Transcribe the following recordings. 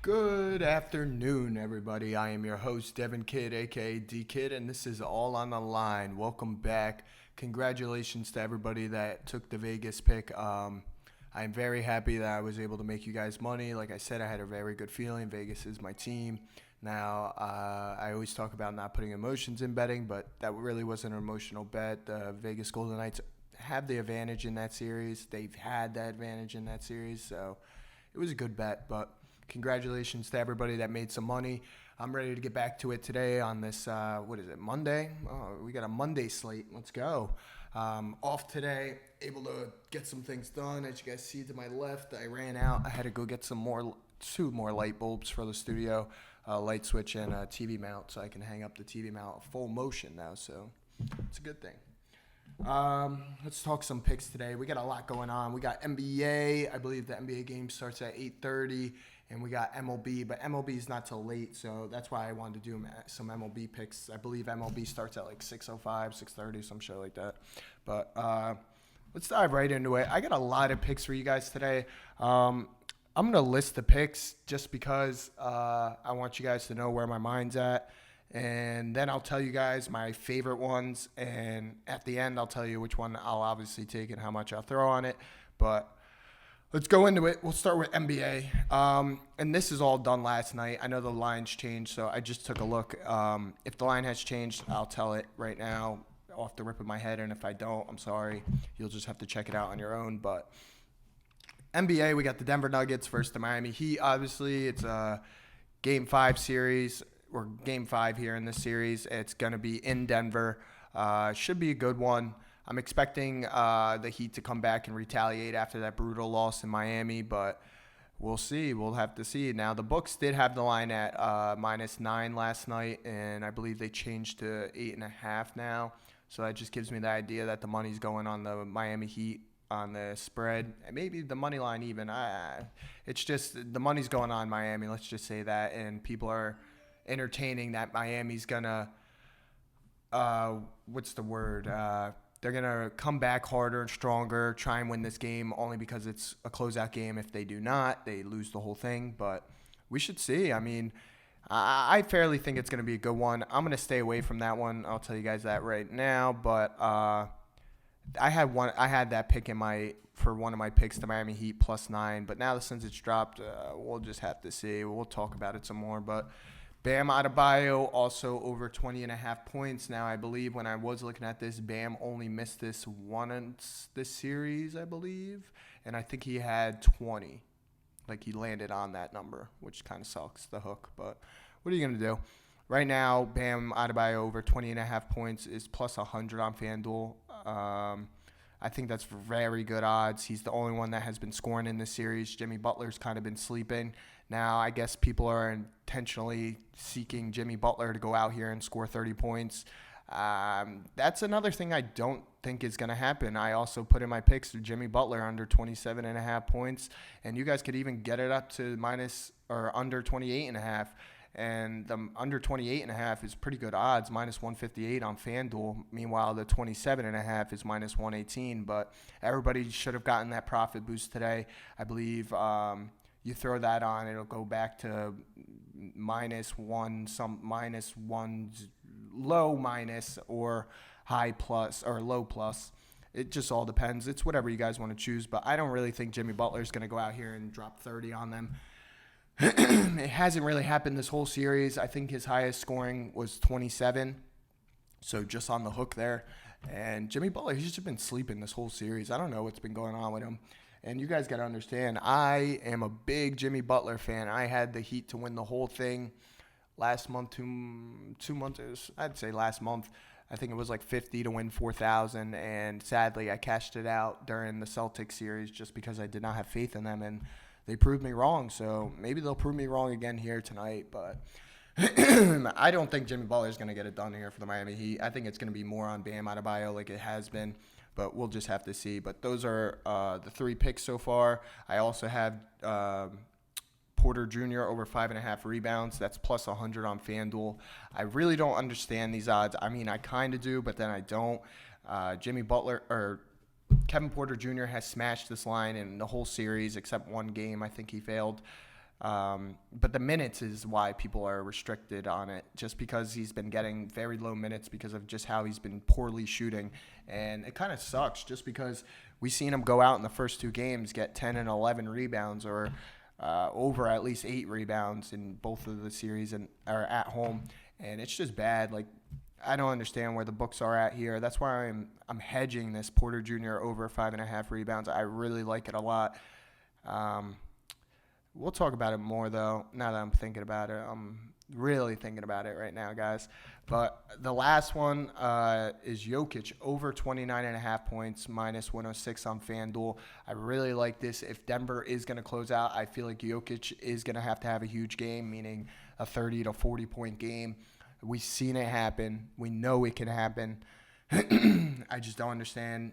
Good afternoon, everybody. I am your host, Devin Kidd, aka D Kidd, and this is All on the Line. Welcome back. Congratulations to everybody that took the Vegas pick. I'm very happy that I was able to make you guys money. Like I said, I had a very good feeling. Vegas is my team. Now, I always talk about not putting emotions in betting, but that really wasn't an emotional bet. The Vegas Golden Knights have the advantage in that series. They've had that advantage in that series, so it was a good bet, but congratulations to everybody that made some money. I'm ready to get back to it today on this, Monday? Oh, we got a Monday slate. Let's go. Off today, able to get some things done. As you guys see to my left, I ran out. I had to go get two more light bulbs for the studio, light switch and a TV mount, so I can hang up the TV mount full motion now, so it's a good thing. Let's talk some picks today. We got a lot going on. We got NBA. I believe the NBA game starts at 8:30, and we got MLB, but MLB is not till late, so that's why I wanted to do some MLB picks. I believe MLB starts at like 6:05, 6:30, some shit like that. But let's dive right into it. I got a lot of picks for you guys today. I'm going to list the picks just because I want you guys to know where my mind's at. And then I'll tell you guys my favorite ones, and at the end I'll tell you which one I'll obviously take and how much I'll throw on it. But let's go into it. We'll start with NBA. And this is all done last night. I know the line's changed, so I just took a look. If the line has changed, I'll tell it right now off the rip of my head, and if I don't, I'm sorry. You'll just have to check it out on your own. But NBA, we got the Denver Nuggets versus the Miami Heat. Obviously, it's a Game 5 series. Or Game 5 here in this series. It's going to be in Denver. Should be a good one. I'm expecting the Heat to come back and retaliate after that brutal loss in Miami, but we'll see. We'll have to see. Now, the books did have the line at -9 last night, and I believe they changed to 8.5 now. So that just gives me the idea that the money's going on the Miami Heat on the spread. Maybe the money line even. It's just the money's going on Miami. Let's just say that, and people are entertaining that Miami's gonna they're gonna come back harder and stronger, try and win this game, only because it's a closeout game. If they do not, they lose the whole thing. But we should see. I mean, I fairly think it's gonna be a good one. I'm gonna stay away from that one. I'll tell you guys that right now. But I had that pick for one of my picks, the Miami Heat +9. But now since it's dropped, we'll just have to see. We'll talk about it some more. But Bam Adebayo also over 20.5 points. Now, I believe when I was looking at this, Bam only missed this once this series, I believe. And I think he had 20. Like, he landed on that number, which kind of sucks, the hook. But what are you going to do? Right now, Bam Adebayo over 20.5 points is +100 on FanDuel. I think that's very good odds. He's the only one that has been scoring in this series. Jimmy Butler's kind of been sleeping. Now, I guess people are intentionally seeking Jimmy Butler to go out here and score 30 points. That's another thing I don't think is going to happen. I also put in my picks to Jimmy Butler under 27.5 points, and you guys could even get it up to under 28.5. And the under 28.5 is pretty good odds, -158 on FanDuel. Meanwhile, the 27.5 is -118. But everybody should have gotten that profit boost today. I believe you throw that on, it'll go back to -1, low minus, or high plus, or low plus. It just all depends. It's whatever you guys want to choose. But I don't really think Jimmy Butler is going to go out here and drop 30 on them. It hasn't really happened this whole series. I think his highest scoring was 27, so just on the hook there. And Jimmy Butler, he's just been sleeping this whole series. I don't know what's been going on with him. And you guys got to understand, I am a big Jimmy Butler fan. I had the Heat to win the whole thing last month, 2 months. I'd say last month. I think it was like 50 to win 4,000. And sadly, I cashed it out during the Celtics series just because I did not have faith in them. And they proved me wrong, so maybe they'll prove me wrong again here tonight. But I don't think Jimmy Butler is going to get it done here for the Miami Heat. I think it's going to be more on Bam Adebayo like it has been, but we'll just have to see. But those are the 3 picks so far. I also have Porter Jr. over 5.5 rebounds. That's +100 on FanDuel. I really don't understand these odds. I mean, I kind of do, but then I don't. Kevin Porter Jr. has smashed this line in the whole series except one game. I think he failed. But the minutes is why people are restricted on it, just because he's been getting very low minutes because of just how he's been poorly shooting. And it kind of sucks just because we've seen him go out in the first 2 games, get 10 and 11 rebounds or over at least 8 rebounds in both of the series and or at home. And it's just bad. Like, I don't understand where the books are at here. That's why I'm hedging this Porter Jr. over 5.5 rebounds. I really like it a lot. We'll talk about it more, though, now that I'm thinking about it. I'm really thinking about it right now, guys. But the last one is Jokic over 29.5 points, minus 106 on FanDuel. I really like this. If Denver is going to close out, I feel like Jokic is going to have a huge game, meaning a 30 to 40-point game. We've seen it happen. We know it can happen. I just don't understand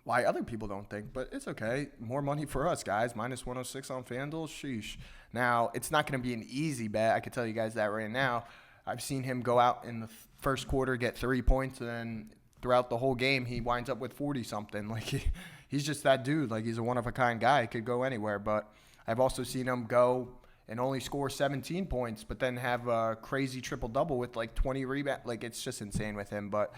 why other people don't think, but it's okay. More money for us, guys. Minus 106 on FanDuel. Sheesh. Now, it's not going to be an easy bet. I can tell you guys that right now. I've seen him go out in the first quarter, get 3 points, and then throughout the whole game, he winds up with 40-something. Like, he's just that dude. Like, he's a one-of-a-kind guy. He could go anywhere. But I've also seen him go and only score 17 points, but then have a crazy triple-double with, like, 20 rebounds. Like, it's just insane with him. But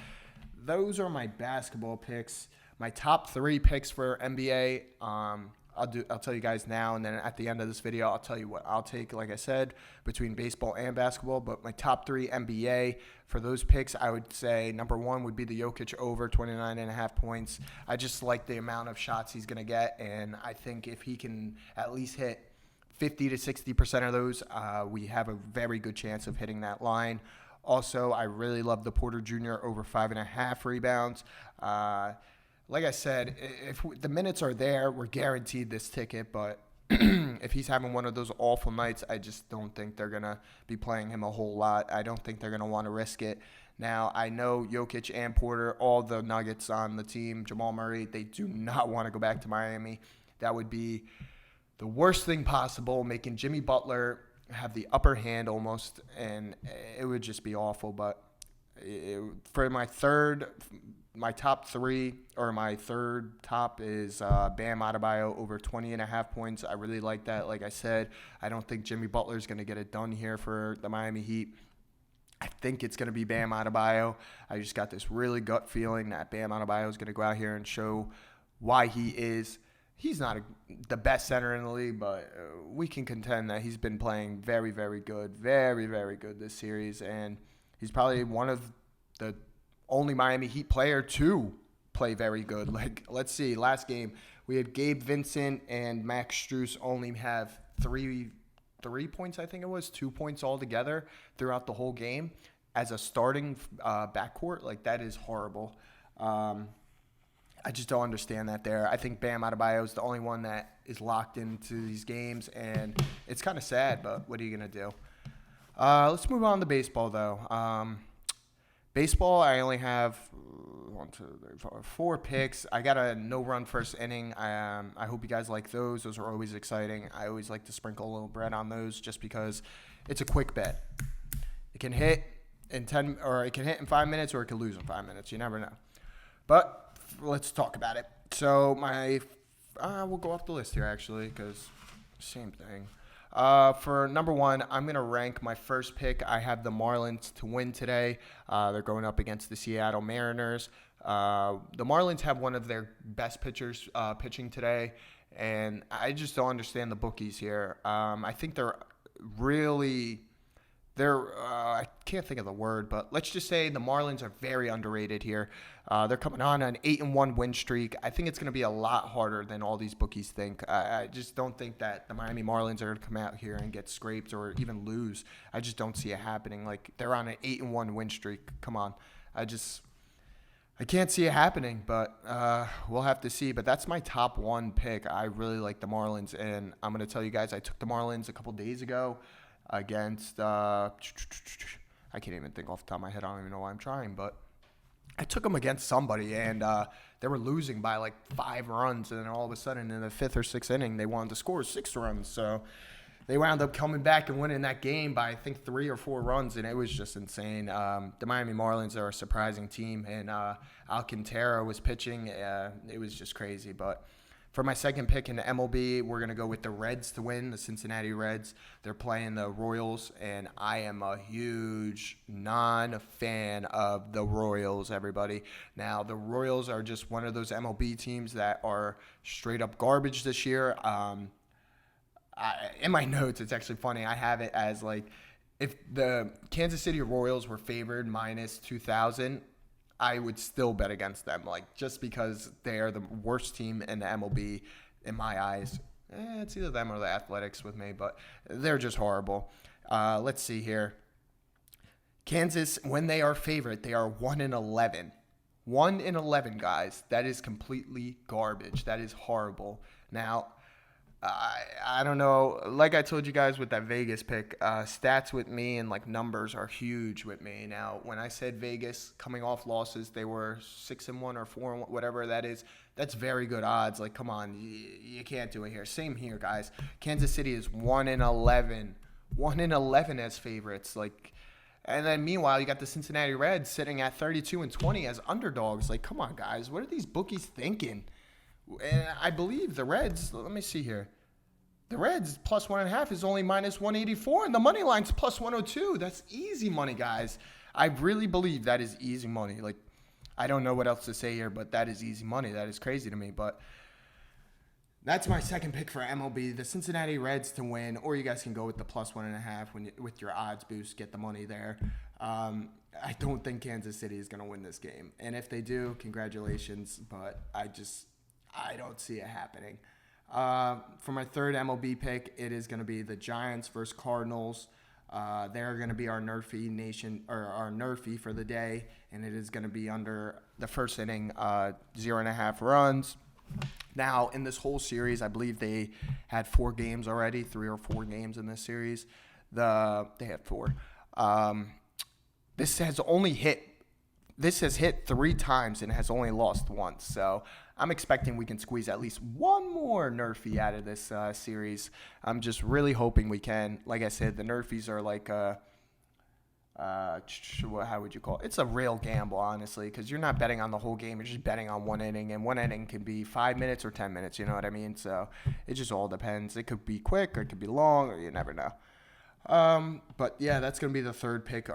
those are my basketball picks. My top 3 picks for NBA, I'll tell you guys now, and then at the end of this video, I'll tell you what I'll take, like I said, between baseball and basketball. But my top 3 NBA, for those picks, I would say number 1 would be the Jokic over 29.5 points. I just like the amount of shots he's going to get, and I think if he can at least hit 50 to 60% of those, we have a very good chance of hitting that line. Also, I really love the Porter Jr. over 5.5 rebounds. Like I said, if the minutes are there, we're guaranteed this ticket. But if he's having one of those awful nights, I just don't think they're going to be playing him a whole lot. I don't think they're going to want to risk it. Now, I know Jokic and Porter, all the Nuggets on the team, Jamal Murray, they do not want to go back to Miami. That would be the worst thing possible, making Jimmy Butler have the upper hand almost, and it would just be awful. But for my top 3, or my third top is Bam Adebayo over 20.5 points. I really like that. Like I said, I don't think Jimmy Butler is going to get it done here for the Miami Heat. I think it's going to be Bam Adebayo. I just got this really gut feeling that Bam Adebayo is going to go out here and show why he is. He's not the best center in the league, but we can contend that he's been playing very, very good, very, very good this series. And he's probably one of the only Miami Heat player to play very good. Like, let's see, last game, we had Gabe Vincent and Max Strus only have three points, I think it was, 2 points altogether throughout the whole game as a starting backcourt. Like, that is horrible. I just don't understand that there. I think Bam Adebayo is the only one that is locked into these games, and it's kind of sad, but what are you going to do? Let's move on to baseball, though. Baseball, I only have 4 picks. I got a no-run first inning. I hope you guys like those. Those are always exciting. I always like to sprinkle a little bread on those just because it's a quick bet. It can hit in 10, or it can hit in 5 minutes, or it can lose in 5 minutes. You never know. But let's talk about it. So we'll go off the list here, actually, because same thing. For number 1, I'm going to rank my first pick. I have the Marlins to win today. They're going up against the Seattle Mariners. The Marlins have one of their best pitchers pitching today, and I just don't understand the bookies here. I think I can't think of the word, but let's just say the Marlins are very underrated here. They're coming on an 8-1 win streak. I think it's going to be a lot harder than all these bookies think. I just don't think that the Miami Marlins are going to come out here and get scraped or even lose. I just don't see it happening. Like, they're on an 8-1 win streak. Come on. I can't see it happening, but we'll have to see. But that's my top 1 pick. I really like the Marlins, and I'm going to tell you guys, I took the Marlins a couple days ago against I can't even think off the top of my head. I don't even know why I'm trying, but I took them against somebody, and they were losing by like 5 runs, and then all of a sudden in the 5th or 6th inning, they wanted to score 6 runs. So they wound up coming back and winning that game by, I think, 3 or 4 runs, and it was just insane. The Miami Marlins are a surprising team, and Alcantara was pitching. It was just crazy. But For my second pick in the MLB, we're going to go with the Reds to win, the Cincinnati Reds. They're playing the Royals, and I am a huge non-fan of the Royals, everybody. Now, the Royals are just one of those MLB teams that are straight up garbage this year. In my notes, it's actually funny. I have it as like, if the Kansas City Royals were favored minus 2,000, I would still bet against them, like just because they are the worst team in the MLB in my eyes. It's either them or the Athletics with me, but they're just horrible. Let's see here. Kansas, when they are favorite, they are 1-11. 1-11, guys. That is completely garbage. That is horrible. Now, I don't know. Like I told you guys with that Vegas pick, stats with me and like numbers are huge with me. Now, when I said Vegas coming off losses, they were 6-1 or 4-1, whatever that is. That's very good odds. Like, come on, you can't do it here. Same here, guys. Kansas City is 1-11, 1-11 as favorites. Like, and then meanwhile, you got the Cincinnati Reds sitting at 32-20 as underdogs. Like, come on, guys, what are these bookies thinking? And I believe the Reds, let me see here. The Reds plus 1.5 is only minus 184, and the money line's plus 102. That's easy money, guys. I really believe that is easy money. Like, I don't know what else to say here, but that is easy money. That is crazy to me. But that's my second pick for MLB, the Cincinnati Reds to win, or you guys can go with the plus 1.5 with your odds boost, get the money there. I don't think Kansas City is going to win this game. And if they do, congratulations, but I don't see it happening. For my third MLB pick, it is going to be the Giants versus Cardinals. They're going to be our nerfy for the day, and it is going to be under the first inning, 0.5 runs. Now, in this whole series, I believe they had 4 games already, 3 or 4 games in this series. They had 4. This has hit 3 times and has only lost once. So I'm expecting we can squeeze at least one more nerfy out of this series. I'm just really hoping we can. Like I said, the nerfies are like how would you call it? It's a real gamble, honestly, because you're not betting on the whole game. You're just betting on one inning, and one inning can be 5 minutes or 10 minutes. You know what I mean? So it just all depends. It could be quick or it could be long, or you never know. But yeah, that's going to be the third pick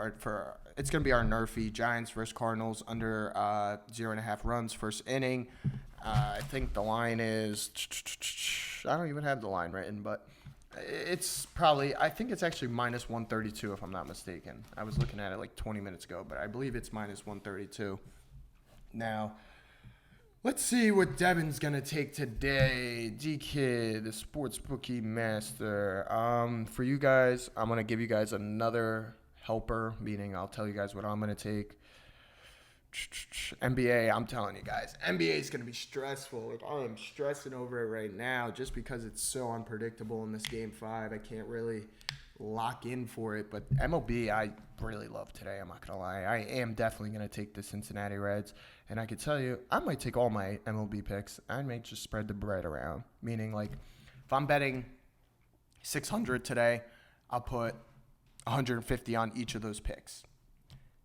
it's going to be our nerfy, Giants versus Cardinals under 0.5 runs first inning. I think the line is, I don't even have the line written, but it's probably, I think it's actually minus 132 if I'm not mistaken. I was looking at it like 20 minutes ago, but I believe it's minus 132. Now, let's see what Devin's going to take today. D-Kid, the sportsbookie master. For you guys, I'm going to give you guys another helper, meaning I'll tell you guys what I'm going to take. NBA, I'm telling you guys, NBA is going to be stressful. Like, I am stressing over it right now just because it's so unpredictable in this Game 5. I can't really lock in for it. But MLB, I really love today. I'm not going to lie. I am definitely going to take the Cincinnati Reds. And I can tell you, I might take all my MLB picks. I might just spread the bread around. Meaning, like, if I'm betting 600 today, I'll put 150 on each of those picks.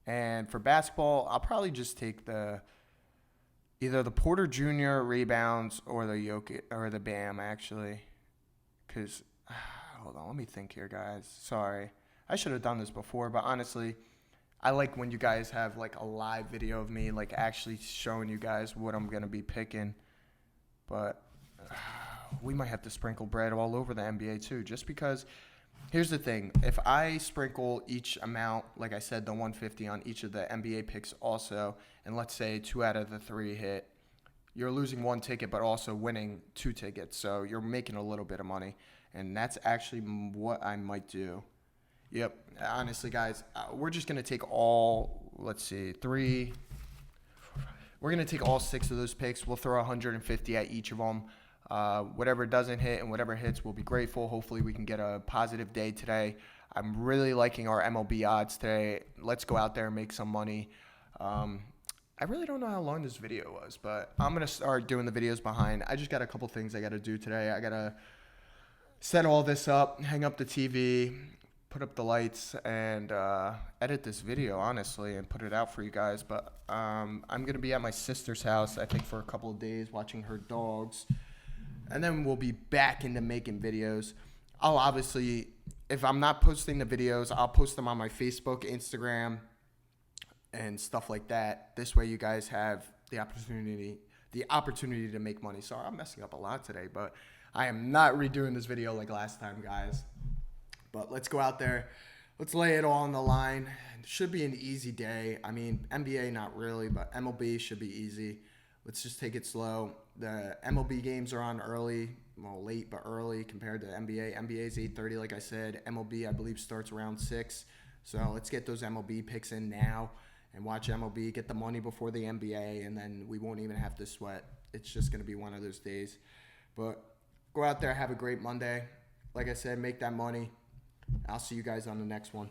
And for basketball, I'll probably just take either the Porter Jr. rebounds or the Jokic or the Bam, actually. Because, hold on, let me think here, guys. Sorry. I should have done this before, but honestly, I like when you guys have like a live video of me like actually showing you guys what I'm going to be picking. But we might have to sprinkle bread all over the NBA too, just because. Here's the thing. If I sprinkle each amount, like I said, the 150 on each of the NBA picks also, and let's say 2 out of the 3 hit, you're losing 1 ticket but also winning 2 tickets. So you're making a little bit of money, and that's actually what I might do. Yep. Honestly, guys, we're just going to take all, let's see, 3. We're going to take all 6 of those picks. We'll throw 150 at each of them. Whatever doesn't hit and whatever hits, we'll be grateful. Hopefully we can get a positive day today. I'm really liking our MLB odds today. Let's go out there and make some money. I really don't know how long this video was, but I'm going to start doing the videos behind. I just got a couple things I got to do today. I got to set all this up, hang up the TV, put up the lights, and edit this video, honestly, and put it out for you guys. But I'm going to be at my sister's house, I think, for a couple of days watching her dogs. and then we'll be back into making videos. I'll obviously, if I'm not posting the videos, I'll post them on my Facebook, Instagram, and stuff like that. This way you guys have the opportunity to make money. Sorry, I'm messing up a lot today, but I am not redoing this video like last time, guys. But let's go out there. Let's lay it all on the line. It should be an easy day. I mean, NBA not really, but MLB should be easy. Let's just take it slow. The MLB games are on early, well, late but early compared to NBA. NBA is 8:30, like I said. MLB, I believe, starts around 6. So let's get those MLB picks in now and watch MLB, get the money before the NBA, and then we won't even have to sweat. It's just going to be one of those days. But go out there, have a great Monday. Like I said, make that money. I'll see you guys on the next one.